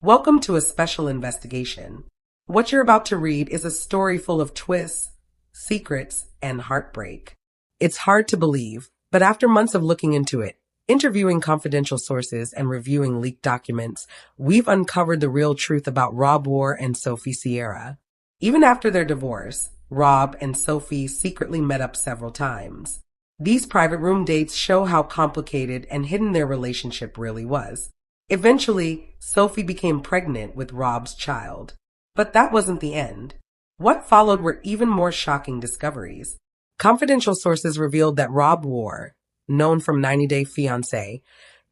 Welcome to a special investigation. What you're about to read is a story full of twists, secrets, and heartbreak. It's hard to believe, but after months of looking into it, interviewing confidential sources, and reviewing leaked documents, we've uncovered the real truth about Rob Warne and Sophie Sierra. Even after their divorce, Rob and Sophie secretly met up several times. These private room dates show how complicated and hidden their relationship really was. Eventually, Sophie became pregnant with Rob's child. But that wasn't the end. What followed were even more shocking discoveries. Confidential sources revealed that Rob Warne, known from 90 Day Fiance,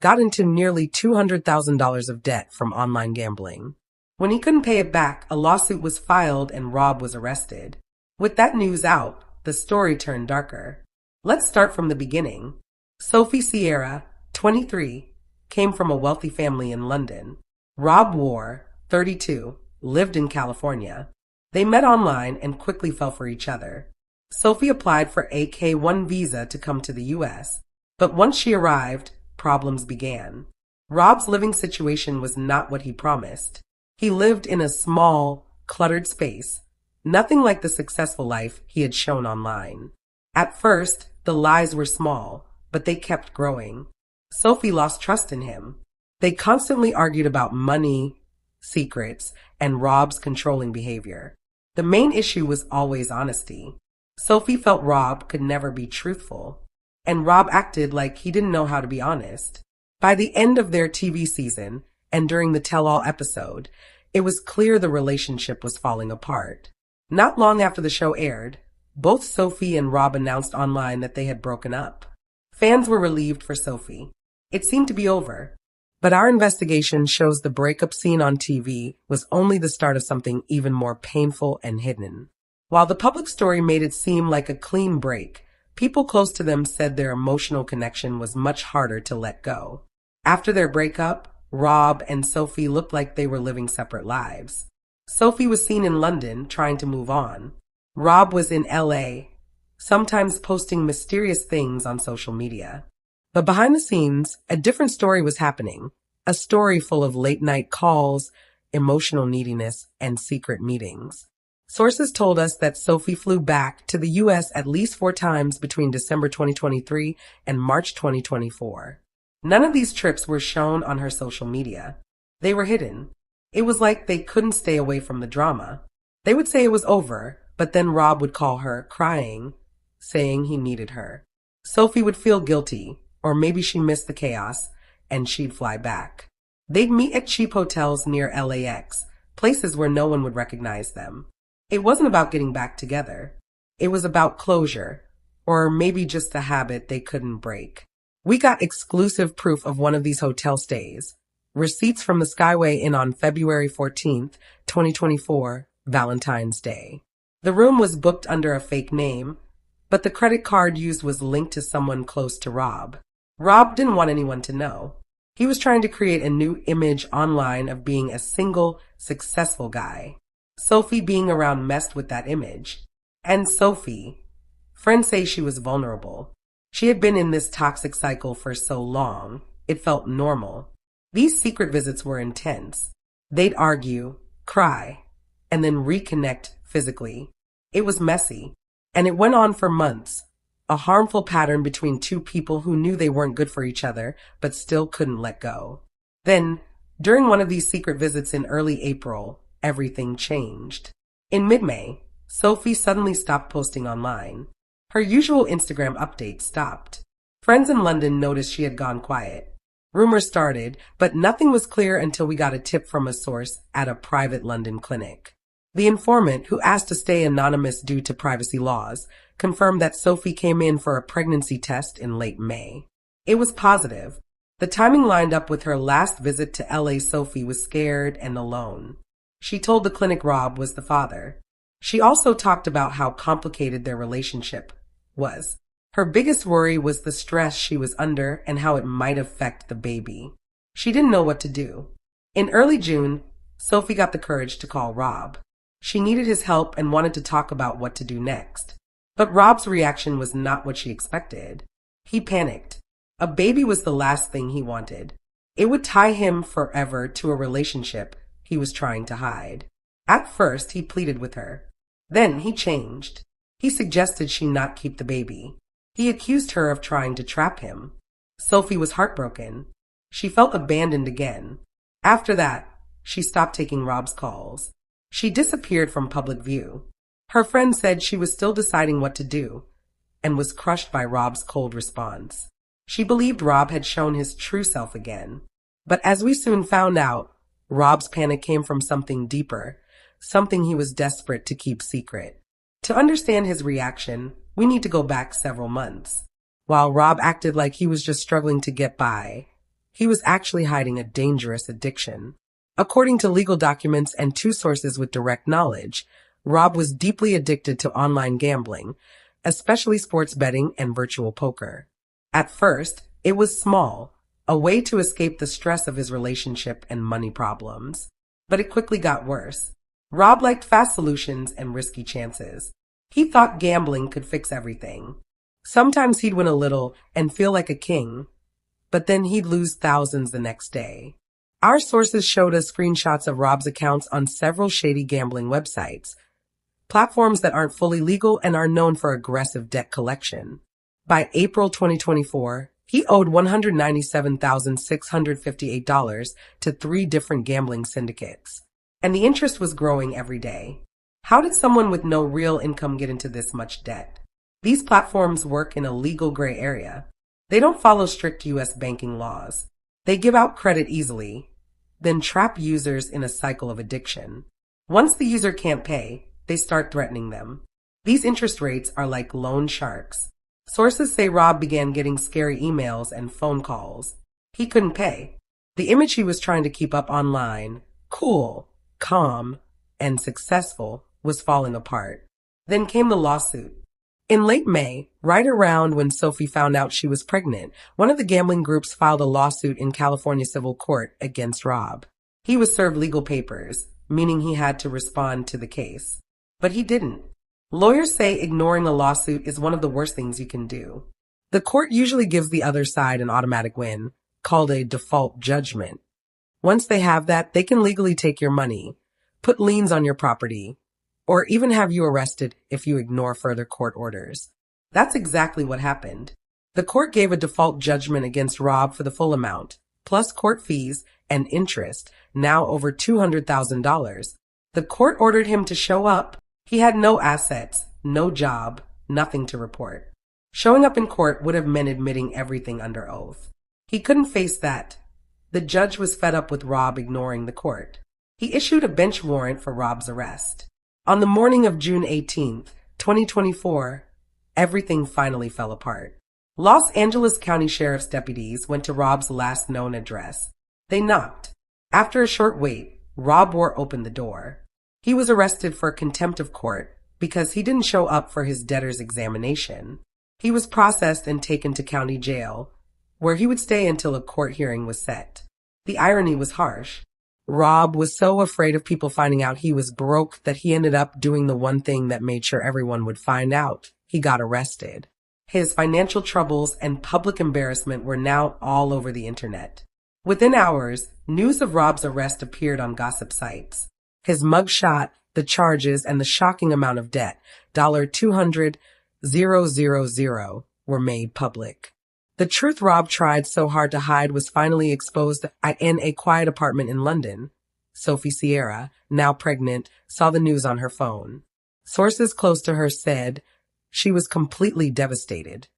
got into nearly $200,000 of debt from online gambling. When he couldn't pay it back, a lawsuit was filed and Rob was arrested. With that news out, the story turned darker. Let's start from the beginning. Sophie Sierra, 23, came from a wealthy family in London. Rob Warne, 32, lived in California. They met online and quickly fell for each other. Sophie applied for a K-1 visa to come to the U.S., but once she arrived, problems began. Rob's living situation was not what he promised. He lived in a small, cluttered space, nothing like the successful life he had shown online. At first, the lies were small, but they kept growing. Sophie lost trust in him. They constantly argued about money, secrets, and Rob's controlling behavior. The main issue was always honesty. Sophie felt Rob could never be truthful, and Rob acted like he didn't know how to be honest. By the end of their TV season, and during the tell-all episode, it was clear the relationship was falling apart. Not long after the show aired, both Sophie and Rob announced online that they had broken up. Fans were relieved for Sophie. It seemed to be over. But our investigation shows the breakup scene on TV was only the start of something even more painful and hidden. While the public story made it seem like a clean break, people close to them said their emotional connection was much harder to let go. After their breakup, Rob and Sophie looked like they were living separate lives. Sophie was seen in London trying to move on. Rob was in LA, sometimes posting mysterious things on social media. But behind the scenes, a different story was happening. A story full of late-night calls, emotional neediness, and secret meetings. Sources told us that Sophie flew back to the U.S. at least 4 times between December 2023 and March 2024. None of these trips were shown on her social media. They were hidden. It was like they couldn't stay away from the drama. They would say it was over, but then Rob would call her, crying, saying he needed her. Sophie would feel guilty, or maybe she missed the chaos, and she'd fly back. They'd meet at cheap hotels near LAX, places where no one would recognize them. It wasn't about getting back together. It was about closure, or maybe just a habit they couldn't break. We got exclusive proof of one of these hotel stays. Receipts from the Skyway Inn on February 14th, 2024, Valentine's Day. The room was booked under a fake name, but the credit card used was linked to someone close to Rob. Rob didn't want anyone to know. He was trying to create a new image online of being a single, successful guy. Sophie being around messed with that image. And Sophie, friends say she was vulnerable. She had been in this toxic cycle for so long, it felt normal. These secret visits were intense. They'd argue, cry, and then reconnect physically. It was messy, and it went on for months. A harmful pattern between two people who knew they weren't good for each other, but still couldn't let go. Then, during one of these secret visits in early April, everything changed. In mid-May, Sophie suddenly stopped posting online. Her usual Instagram update stopped. Friends in London noticed she had gone quiet. Rumors started, but nothing was clear until we got a tip from a source at a private London clinic. The informant, who asked to stay anonymous due to privacy laws, confirmed that Sophie came in for a pregnancy test in late May. It was positive. The timing lined up with her last visit to LA. Sophie was scared and alone. She told the clinic Rob was the father. She also talked about how complicated their relationship was. Her biggest worry was the stress she was under and how it might affect the baby. She didn't know what to do. In early June, Sophie got the courage to call Rob. She needed his help and wanted to talk about what to do next. But Rob's reaction was not what she expected. He panicked. A baby was the last thing he wanted. It would tie him forever to a relationship he was trying to hide. At first, he pleaded with her. Then he changed. He suggested she not keep the baby. He accused her of trying to trap him. Sophie was heartbroken. She felt abandoned again. After that, she stopped taking Rob's calls. She disappeared from public view. Her friend said she was still deciding what to do and was crushed by Rob's cold response. She believed Rob had shown his true self again. But as we soon found out, Rob's panic came from something deeper, something he was desperate to keep secret. To understand his reaction, we need to go back several months. While Rob acted like he was just struggling to get by, he was actually hiding a dangerous addiction. According to legal documents and two sources with direct knowledge, Rob was deeply addicted to online gambling, especially sports betting and virtual poker. At first, it was small, a way to escape the stress of his relationship and money problems. But it quickly got worse. Rob liked fast solutions and risky chances. He thought gambling could fix everything. Sometimes he'd win a little and feel like a king, but then he'd lose thousands the next day. Our sources showed us screenshots of Rob's accounts on several shady gambling websites, platforms that aren't fully legal and are known for aggressive debt collection. By April 2024, he owed $197,658 to 3 different gambling syndicates, and the interest was growing every day. How did someone with no real income get into this much debt? These platforms work in a legal gray area. They don't follow strict U.S. banking laws. They give out credit easily, then trap users in a cycle of addiction. Once the user can't pay, they start threatening them. These interest rates are like loan sharks. Sources say Rob began getting scary emails and phone calls. He couldn't pay. The image he was trying to keep up online, cool, calm, and successful, was falling apart. Then came the lawsuit. In late May, right around when Sophie found out she was pregnant, one of the gambling groups filed a lawsuit in California civil court against Rob. He was served legal papers, meaning he had to respond to the case. But he didn't. Lawyers say ignoring a lawsuit is one of the worst things you can do. The court usually gives the other side an automatic win, called a default judgment. Once they have that, they can legally take your money, put liens on your property, or even have you arrested if you ignore further court orders. That's exactly what happened. The court gave a default judgment against Rob for the full amount, plus court fees and interest, now over $200,000. The court ordered him to show up. He had no assets, no job, nothing to report. Showing up in court would have meant admitting everything under oath. He couldn't face that. The judge was fed up with Rob ignoring the court. He issued a bench warrant for Rob's arrest. On the morning of June 18th, 2024, everything finally fell apart. Los Angeles County Sheriff's deputies went to Rob's last known address. They knocked. After a short wait, Rob opened the door. He was arrested for contempt of court because he didn't show up for his debtor's examination. He was processed and taken to county jail, where he would stay until a court hearing was set. The irony was harsh. Rob was so afraid of people finding out he was broke that he ended up doing the one thing that made sure everyone would find out. He got arrested. His financial troubles and public embarrassment were now all over the internet. Within hours, news of Rob's arrest appeared on gossip sites. His mugshot, the charges, and the shocking amount of debt, $200,000, were made public. The truth Rob tried so hard to hide was finally exposed in a quiet apartment in London. Sophie Sierra, now pregnant, saw the news on her phone. Sources close to her said she was completely devastated,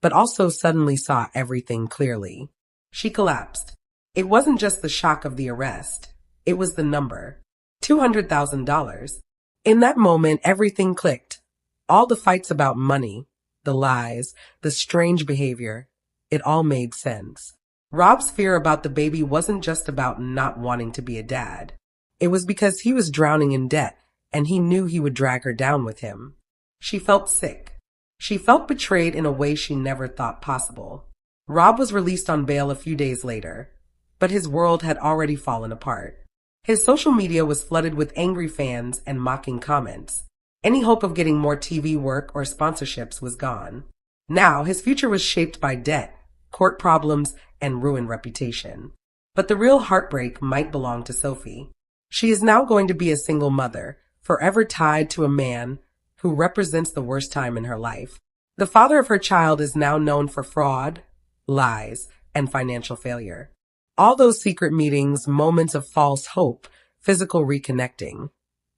but also suddenly saw everything clearly. She collapsed. It wasn't just the shock of the arrest. It was the number. $200,000. In that moment, everything clicked. All the fights about money, the lies, the strange behavior, it all made sense. Rob's fear about the baby wasn't just about not wanting to be a dad. It was because he was drowning in debt, and he knew he would drag her down with him. She felt sick. She felt betrayed in a way she never thought possible. Rob was released on bail a few days later, but his world had already fallen apart. His social media was flooded with angry fans and mocking comments. Any hope of getting more TV work or sponsorships was gone. Now, his future was shaped by debt, court problems, and ruined reputation. But the real heartbreak might belong to Sophie. She is now going to be a single mother, forever tied to a man who represents the worst time in her life. The father of her child is now known for fraud, lies, and financial failure. All those secret meetings, moments of false hope, physical reconnecting,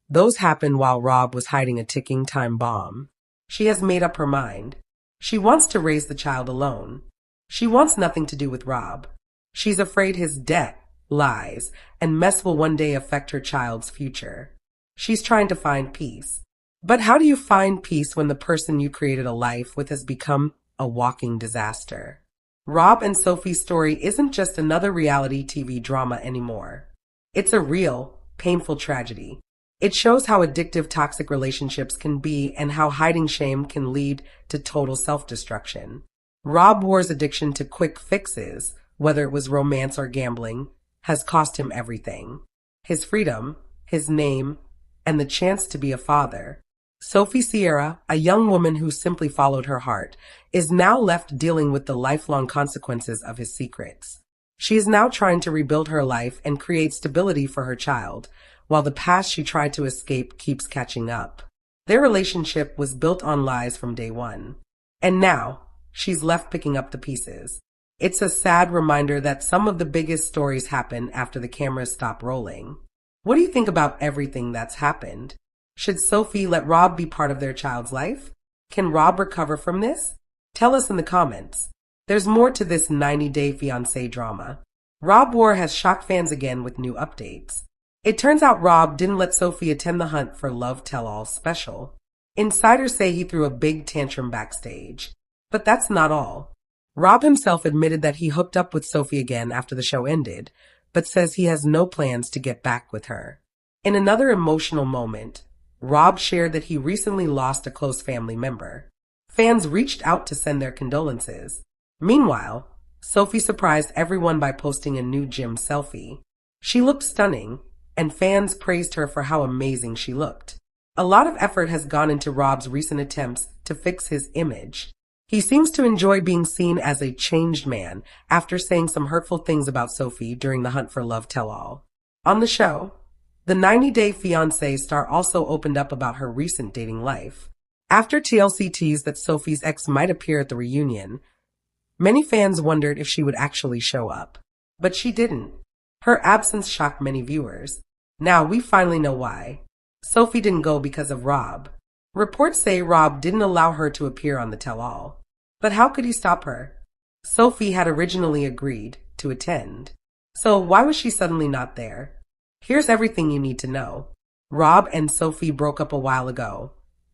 those happened while Rob was hiding a ticking time bomb. She has made up her mind. She wants to raise the child alone. She wants nothing to do with Rob. She's afraid his debt, lies, and mess will one day affect her child's future. She's trying to find peace. But how do you find peace when the person you created a life with has become a walking disaster? Rob and Sophie's story isn't just another reality TV drama anymore. It's a real, painful tragedy. It shows how addictive toxic relationships can be and how hiding shame can lead to total self-destruction. Rob Warre's addiction to quick fixes, whether it was romance or gambling, has cost him everything. His freedom, his name, and the chance to be a father. Sophie Sierra, a young woman who simply followed her heart, is now left dealing with the lifelong consequences of his secrets. She is now trying to rebuild her life and create stability for her child, while the past she tried to escape keeps catching up. Their relationship was built on lies from day one. And now, she's left picking up the pieces. It's a sad reminder that some of the biggest stories happen after the cameras stop rolling. What do you think about everything that's happened? Should Sophie let Rob be part of their child's life? Can Rob recover from this? Tell us in the comments. There's more to this 90-day fiancé drama. Rob Warne has shocked fans again with new updates. It turns out Rob didn't let Sophie attend the Hunt for Love Tell-All special. Insiders say he threw a big tantrum backstage. But that's not all. Rob himself admitted that he hooked up with Sophie again after the show ended, but says he has no plans to get back with her. In another emotional moment, Rob shared that he recently lost a close family member. Fans reached out to send their condolences. Meanwhile, Sophie surprised everyone by posting a new gym selfie. She looked stunning, and fans praised her for how amazing she looked. A lot of effort has gone into Rob's recent attempts to fix his image. He seems to enjoy being seen as a changed man after saying some hurtful things about Sophie during the Hunt for Love Tell-All. On the show, the 90-Day Fiancé star also opened up about her recent dating life. After TLC teased that Sophie's ex might appear at the reunion, many fans wondered if she would actually show up. But she didn't. Her absence shocked many viewers. Now we finally know why. Sophie didn't go because of Rob. Reports say Rob didn't allow her to appear on the tell-all. But how could he stop her? Sophie had originally agreed to attend. So why was she suddenly not there? Here's everything you need to know. Rob and Sophie broke up a while ago,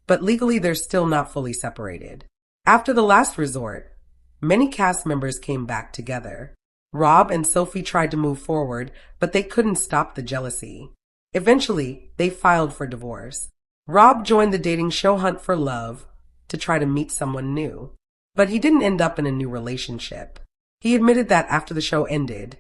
but legally they're still not fully separated. After the last resort, many cast members came back together. Rob and Sophie tried to move forward, but they couldn't stop the jealousy. Eventually, they filed for divorce. Rob joined the dating show Hunt for Love to try to meet someone new, but he didn't end up in a new relationship. He admitted that after the show ended,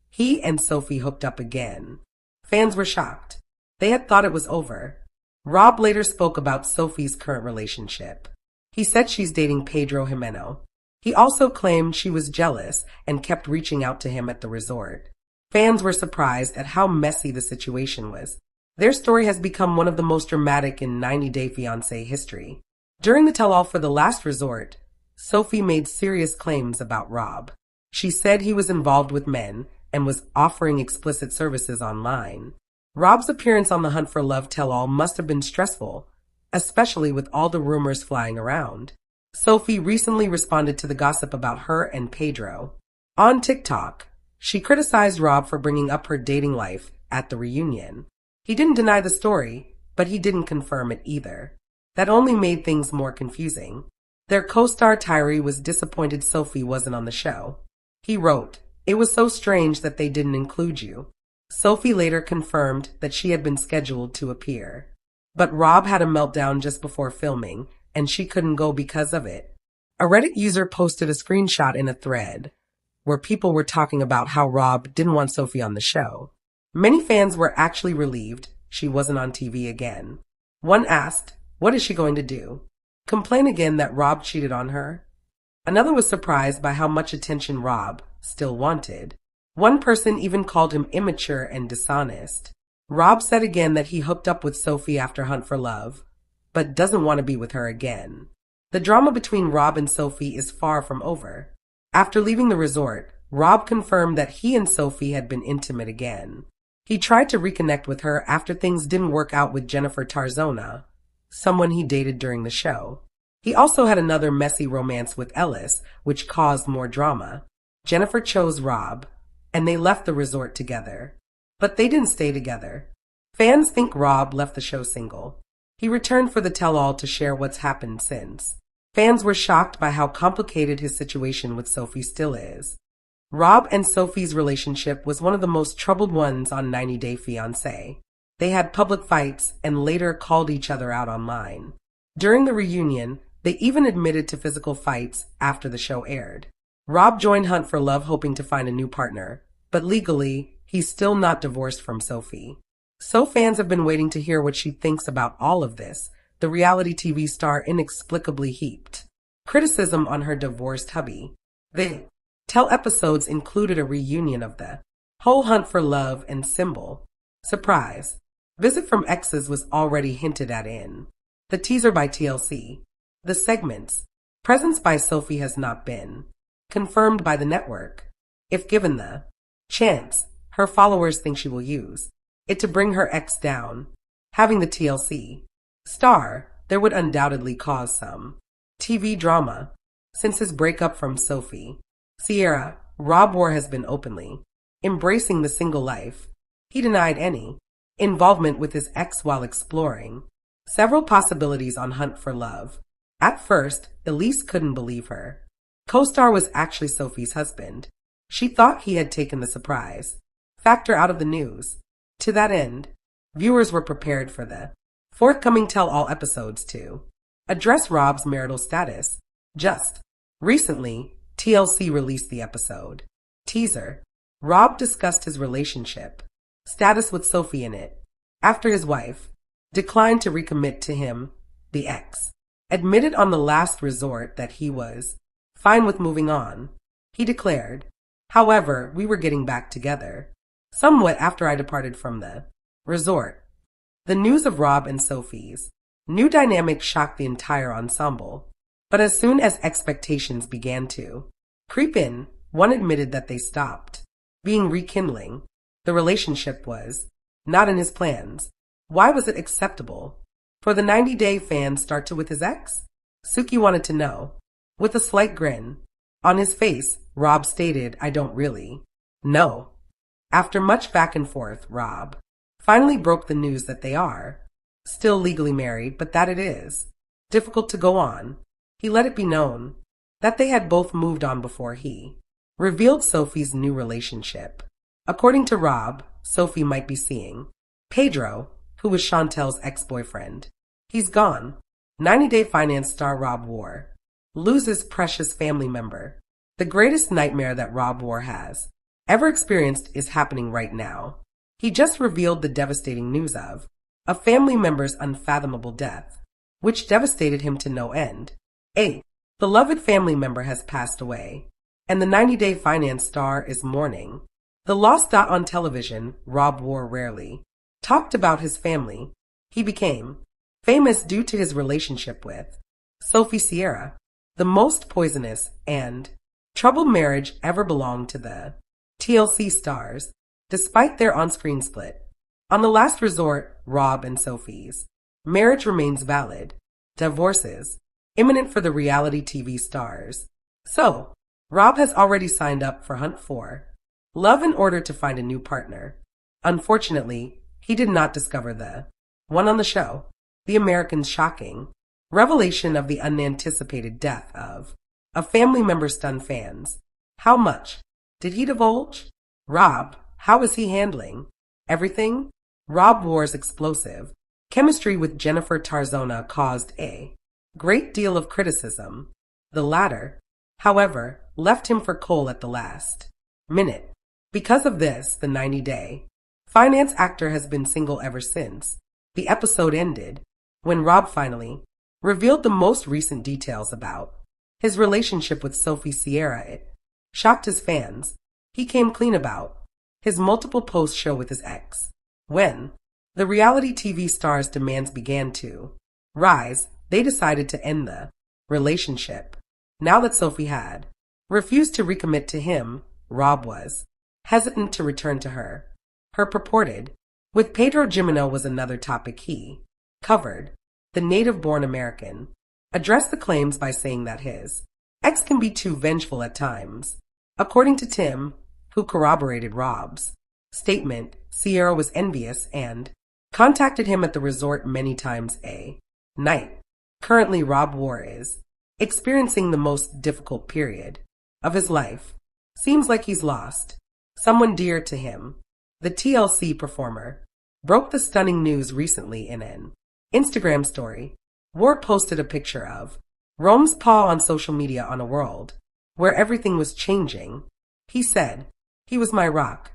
he and Sophie hooked up again. Fans were shocked. They had thought it was over. Rob later spoke about Sophie's current relationship. He said she's dating Pedro Jimeno. He also claimed she was jealous and kept reaching out to him at the resort. Fans were surprised at how messy the situation was. Their story has become one of the most dramatic in 90-Day Fiancé history. During the tell-all for the last resort, Sophie made serious claims about Rob. She said he was involved with men and was offering explicit services online. Rob's appearance on the Hunt for Love Tell-All must have been stressful, especially with all the rumors flying around. Sophie recently responded to the gossip about her and Pedro. On TikTok, she criticized Rob for bringing up her dating life at the reunion. He didn't deny the story, but he didn't confirm it either. That only made things more confusing. Their co-star Tyree was disappointed Sophie wasn't on the show. He wrote, "It was so strange that they didn't include you." Sophie later confirmed that she had been scheduled to appear. But Rob had a meltdown just before filming, and she couldn't go because of it. A Reddit user posted a screenshot in a thread where people were talking about how Rob didn't want Sophie on the show. Many fans were actually relieved she wasn't on TV again. One asked, what is she going to do? Complain again that Rob cheated on her? Another was surprised by how much attention Rob still wanted. One person even called him immature and dishonest. Rob said again that he hooked up with Sophie after Hunt for Love, but doesn't want to be with her again. The drama between Rob and Sophie is far from over. After leaving the resort, Rob confirmed that he and Sophie had been intimate again. He tried to reconnect with her after things didn't work out with Jennifer Tarzona, someone he dated during the show. He also had another messy romance with Ellis, which caused more drama. Jennifer chose Rob, and they left the resort together. But they didn't stay together. Fans think Rob left the show single. He returned for the tell-all to share what's happened since. Fans were shocked by how complicated his situation with Sophie still is. Rob and Sophie's relationship was one of the most troubled ones on 90 Day Fiance. They had public fights and later called each other out online. During the reunion, they even admitted to physical fights after the show aired. Rob joined Hunt for Love hoping to find a new partner, but legally, he's still not divorced from Sophie. So fans have been waiting to hear what she thinks about all of this. The reality TV star inexplicably heaped criticism on her divorced hubby. The Tell episodes included a reunion of the whole Hunt for Love and Symbol. Surprise. Visit from exes was already hinted at in the teaser by TLC. The segments. Presence by Sophie has not been confirmed by the network. If given the chance, her followers think she will use it to bring her ex down. Having the TLC star, there would undoubtedly cause some TV drama. Since his breakup from Sophie Sierra, Rob Warne has been openly embracing the single life. He denied any involvement with his ex while exploring several possibilities on Hunt for Love. At first, Elise couldn't believe her co-star was actually Sophie's husband. She thought he had taken the surprise factor out of the news. To that end, viewers were prepared for the forthcoming tell-all episodes to address Rob's marital status. Just recently, TLC released the episode teaser. Rob discussed his relationship status with Sophie in it, after his wife declined to recommit to him. The ex admitted on the last resort that he was fine with moving on. He declared, "However, we were getting back together somewhat after I departed from the resort." The news of Rob and Sophie's new dynamic shocked the entire ensemble. But as soon as expectations began to creep in, one admitted that they stopped being rekindling. The relationship was not in his plans. Why was it acceptable for the 90-day fan start to with his ex? Suki wanted to know. With a slight grin on his face, Rob stated, "I don't really know." After much back and forth, Rob finally broke the news that they are still legally married, but that it is difficult to go on. He let it be known that they had both moved on before he revealed Sophie's new relationship. According to Rob, Sophie might be seeing Pedro, who was Chantel's ex-boyfriend. He's gone. 90 Day Finance star Rob Warne loses precious family member. The greatest nightmare that Rob Warne has ever experienced is happening right now. He just revealed the devastating news of a family member's unfathomable death, which devastated him to no end. A beloved family member has passed away, and the 90 Day Finance star is mourning the loss. On television, Rob Warne rarely talked about his family. He became famous due to his relationship with Sophie Sierra. The most poisonous and troubled marriage ever belonged to the TLC stars, despite their on-screen split. On the last resort, Rob and Sophie's marriage remains valid. Divorces imminent for the reality TV stars. So, Rob has already signed up for Hunt for Love in order to find a new partner. Unfortunately, he did not discover the one on the show. The American's shocking revelation of the unanticipated death of a family member stunned fans. How much did he divulge? Rob, how is he handling everything? Rob Warne's explosive chemistry with Jennifer Tarzona caused a great deal of criticism. The latter, however, left him for coal at the last minute. Because of this, the 90 Day Finance actor has been single ever since the episode ended. When Rob finally revealed the most recent details about his relationship with Sophie Sierra, it shocked his fans. he came clean about. His multiple posts show with his ex. When the reality TV star's demands began to rise, they decided to end the relationship. Now that Sophie had refused to recommit to him, Rob was hesitant to return to her. Her purported with Pedro Jimeno was another topic he covered. The native-born American addressed the claims by saying that his ex can be too vengeful at times. According to Tim, who corroborated Rob's statement, Sierra was envious and contacted him at the resort many times a night. Currently, Rob Warne is experiencing the most difficult period of his life. Seems like he's lost someone dear to him. The TLC performer broke the stunning news recently in an Instagram story. Warne posted a picture of Rome's paw on social media on a world where everything was changing. He said, "He was my rock."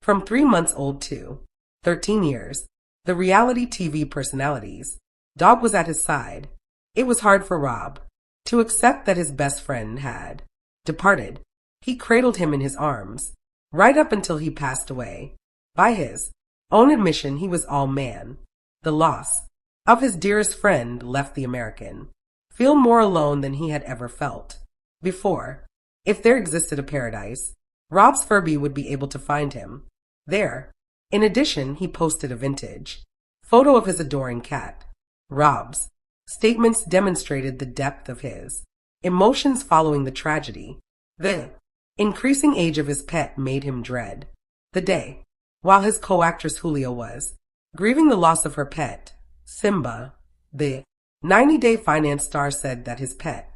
From 3 months old to 13 years, the reality TV personality's dog was at his side. It was hard for Rob to accept that his best friend had departed. He cradled him in his arms right up until he passed away. By his own admission, he was all man. The loss of his dearest friend left the American feel more alone than he had ever felt before. If there existed a paradise, Rob's Furby would be able to find him there. In addition, he posted a vintage photo of his adoring cat. Rob's statements demonstrated the depth of his emotions following the tragedy. The increasing age of his pet made him dread the day. While his co-actress Julia was grieving the loss of her pet, Simba, the 90-Day Finance star said that his pet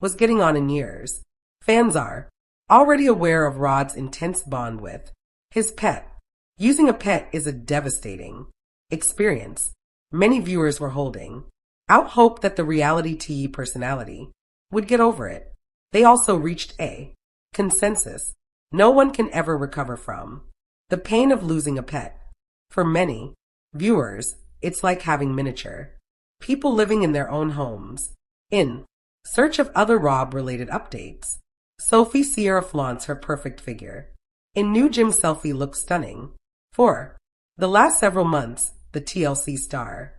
was getting on in years. Fans are already aware of Rod's intense bond with his pet. Using a pet is a devastating experience. Many viewers were holding out hope that the reality TV personality would get over it. They also reached a consensus. No one can ever recover from the pain of losing a pet. For many viewers, it's like having miniature people living in their own homes. In search of other Rob-related updates, Sophie Sierra flaunts her perfect figure. In new gym selfie looks stunning. For the last several months, the TLC star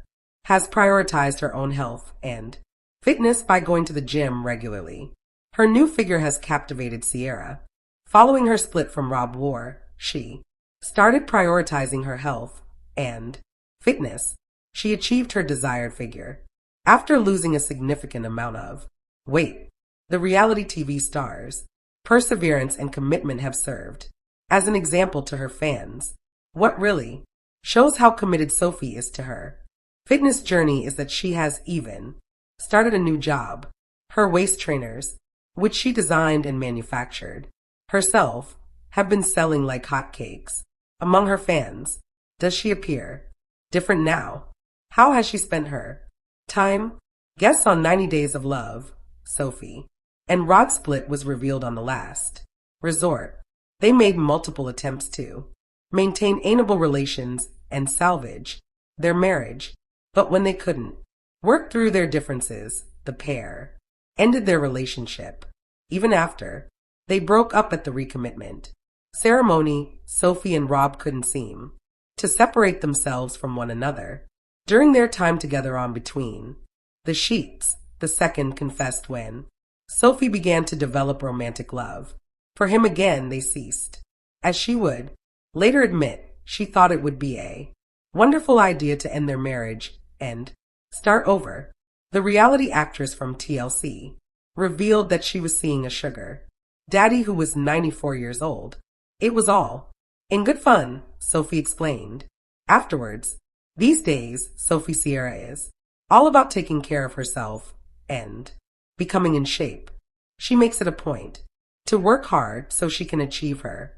has prioritized her own health and fitness by going to the gym regularly. Her new figure has captivated Sierra. Following her split from Rob Warne, she started prioritizing her health and fitness. She achieved her desired figure after losing a significant amount of weight. The reality TV star's perseverance and commitment have served as an example to her fans. What really shows how committed Sophie is to her fitness journey is that she has even started a new job. Her waist trainers, which she designed and manufactured herself, have been selling like hotcakes among her fans. Does she appear different now? How has she spent her time? Guests on 90 Days of Love, Sophie and Rod's split was revealed on the last resort. They made multiple attempts to maintain amicable relations and salvage their marriage, but when they couldn't work through their differences, the pair ended their relationship. Even after they broke up at the recommitment ceremony, Sophie and Rob couldn't seem to separate themselves from one another. During their time together on Between the Sheets, the second confessed when Sophie began to develop romantic love for him again, they ceased. As she would later admit, she thought it would be a wonderful idea to end their marriage and start over. The reality actress from TLC revealed that she was seeing a sugar daddy who was 94 years old. It was all in good fun, Sophie explained. Afterwards, these days, Sophie Sierra is all about taking care of herself and becoming in shape. She makes it a point to work hard so she can achieve her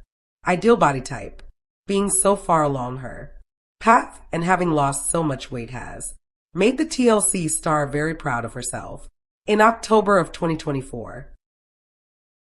ideal body type. Being so far along her path and having lost so much weight has made the TLC star very proud of herself. In October of 2024,